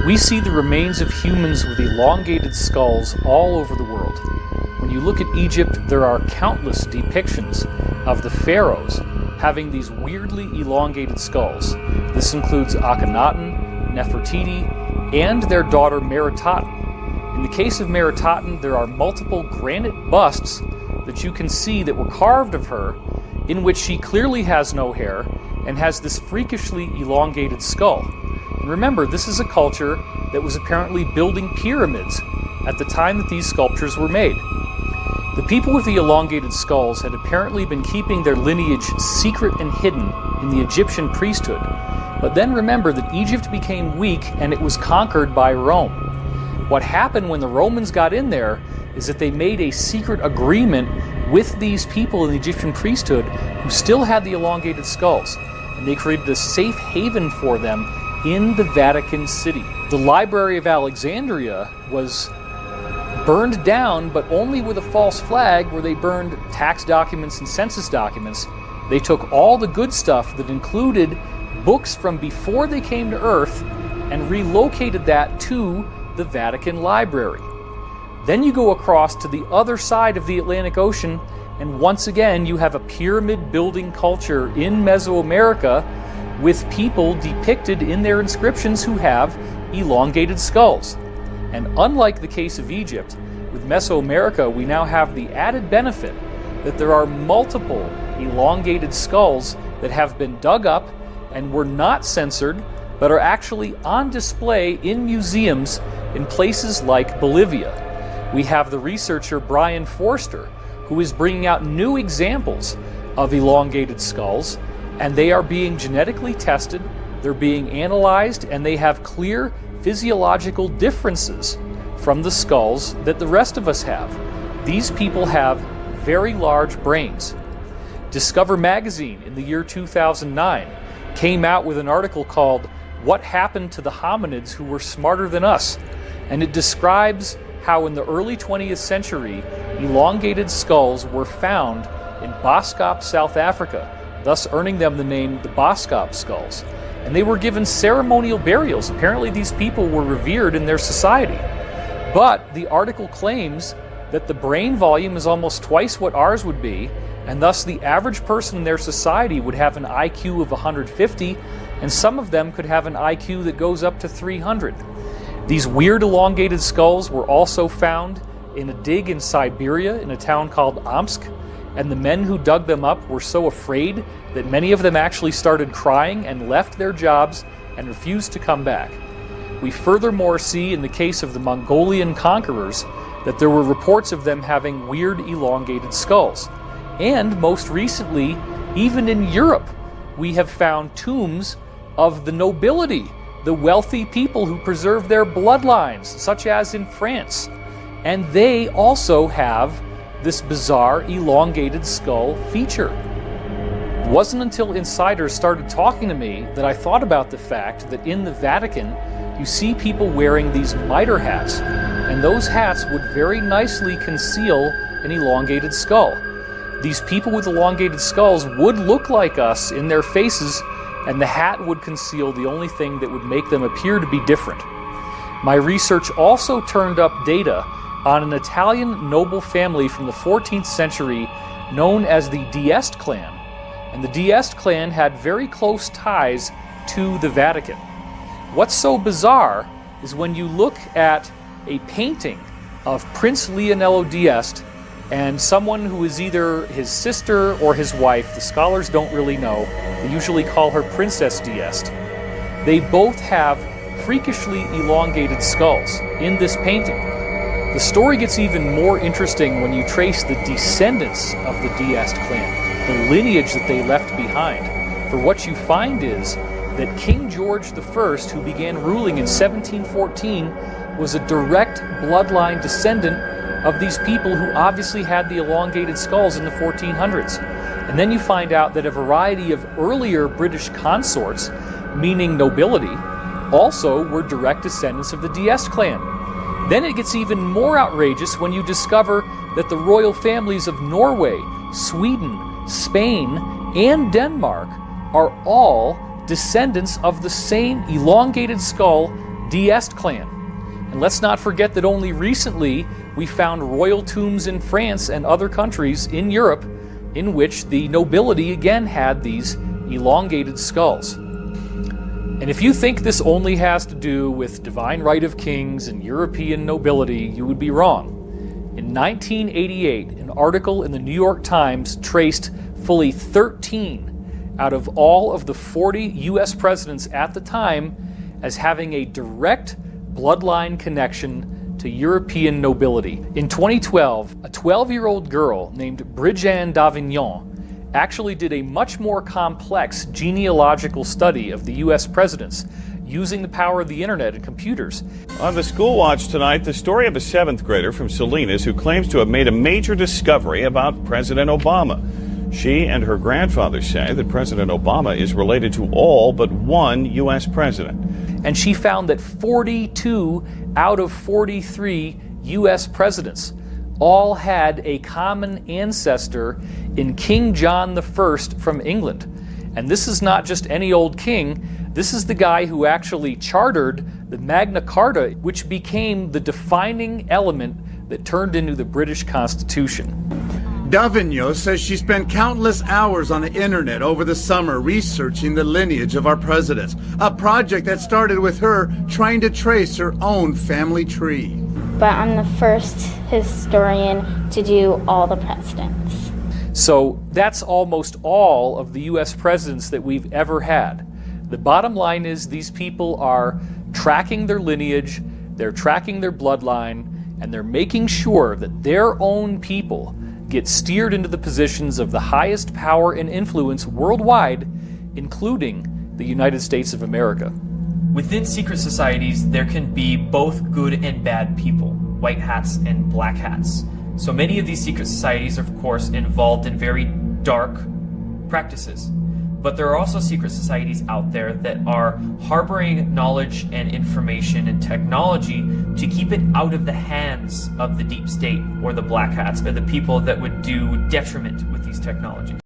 We see the remains of humans with elongated skulls all over the world. When you look at Egypt, there are countless depictions of the pharaohs having these weirdly elongated skulls. This includes Akhenaten, Nefertiti, and their daughter Meritaten. In the case of Meritaten, there are multiple granite busts that you can see that were carved of her, in which she clearly has no hair and has this freakishly elongated skull. And remember, this is a culture that was apparently building pyramids at the time that these sculptures were made. The people with the elongated skulls had apparently been keeping their lineage secret and hidden in the Egyptian priesthood. But then remember that Egypt became weak and it was conquered by Rome. What happened when the Romans got in there is that they made a secret agreement with these people in the Egyptian priesthood who still had the elongated skulls, and they created a safe haven for them in the Vatican City. The Library of Alexandria was burned down, but only with a false flag, where they burned tax documents and census documents. They took all the good stuff that included books from before they came to Earth and relocated that to the Vatican Library. Then you go across to the other side of the Atlantic Ocean, and once again you have a pyramid building culture in Mesoamerica with people depicted in their inscriptions who have elongated skulls. And unlike the case of Egypt, with Mesoamerica we now have the added benefit that there are multiple elongated skulls that have been dug up and were not censored, but are actually on display in museums in places like Bolivia. We have the researcher Brian Forster, who is bringing out new examples of elongated skulls, and they are being genetically tested, they're being analyzed, and they have clear physiological differences from the skulls that the rest of us have. These people have very large brains. Discover magazine in the year 2009 came out with an article called "What Happened to the Hominids Who Were Smarter Than Us?" And it describes how in the early 20th century elongated skulls were found in Boskop, South Africa, thus earning them the name the Boskop skulls. And they were given ceremonial burials. Apparently these people were revered in their society. But the article claims that the brain volume is almost twice what ours would be, and thus the average person in their society would have an IQ of 150, and some of them could have an IQ that goes up to 300. These weird elongated skulls were also found in a dig in Siberia in a town called Omsk, and the men who dug them up were so afraid that many of them actually started crying and left their jobs and refused to come back. We furthermore see in the case of the Mongolian conquerors that there were reports of them having weird elongated skulls. And most recently, even in Europe, we have found tombs of the nobility, the wealthy people who preserve their bloodlines, such as in France. And they also have this bizarre elongated skull feature. It wasn't until insiders started talking to me that I thought about the fact that in the Vatican, you see people wearing these mitre hats, and those hats would very nicely conceal an elongated skull. These people with elongated skulls would look like us in their faces, and the hat would conceal the only thing that would make them appear to be different. My research also turned up data on an Italian noble family from the 14th century known as the d'Este clan. And the d'Este clan had very close ties to the Vatican. What's so bizarre is when you look at a painting of Prince Leonello d'Este and someone who is either his sister or his wife, the scholars don't really know, they usually call her Princess d'Este. They both have freakishly elongated skulls in this painting. The story gets even more interesting when you trace the descendants of the d'Este clan, the lineage that they left behind. For what you find is that King George I, who began ruling in 1714, was a direct bloodline descendant of these people who obviously had the elongated skulls in the 1400s. And then you find out that a variety of earlier British consorts, meaning nobility, also were direct descendants of the d'Este clan. Then it gets even more outrageous when you discover that the royal families of Norway, Sweden, Spain, and Denmark are all descendants of the same elongated skull Diest clan. And let's not forget that only recently we found royal tombs in France and other countries in Europe in which the nobility again had these elongated skulls. And if you think this only has to do with divine right of kings and European nobility, you would be wrong. In 1988, an article in the New York Times traced fully 13 out of all of the 40 US presidents at the time as having a direct bloodline connection to European nobility. In 2012, a 12-year-old girl named Brigitte d'Avignon actually did a much more complex genealogical study of the US presidents using the power of the internet and computers. On the School Watch tonight, the story of a 7th grader from Salinas who claims to have made a major discovery about President Obama. She and her grandfather say that President Obama is related to all but one U.S. president. And she found that 42 out of 43 U.S. presidents all had a common ancestor in King John I from England. And this is not just any old king. This is the guy who actually chartered the Magna Carta, which became the defining element that turned into the British Constitution. D'Avignon says she spent countless hours on the internet over the summer researching the lineage of our presidents, a project that started with her trying to trace her own family tree. But I'm the first historian to do all the presidents. So that's almost all of the US presidents that we've ever had. The bottom line is these people are tracking their lineage, they're tracking their bloodline, and they're making sure that their own people get steered into the positions of the highest power and influence worldwide, including the United States of America. Within secret societies, there can be both good and bad people, white hats and black hats. So many of these secret societies are, of course, involved in very dark practices. But there are also secret societies out there that are harboring knowledge and information and technology to keep it out of the hands of the deep state or the black hats or the people that would do detriment with these technologies.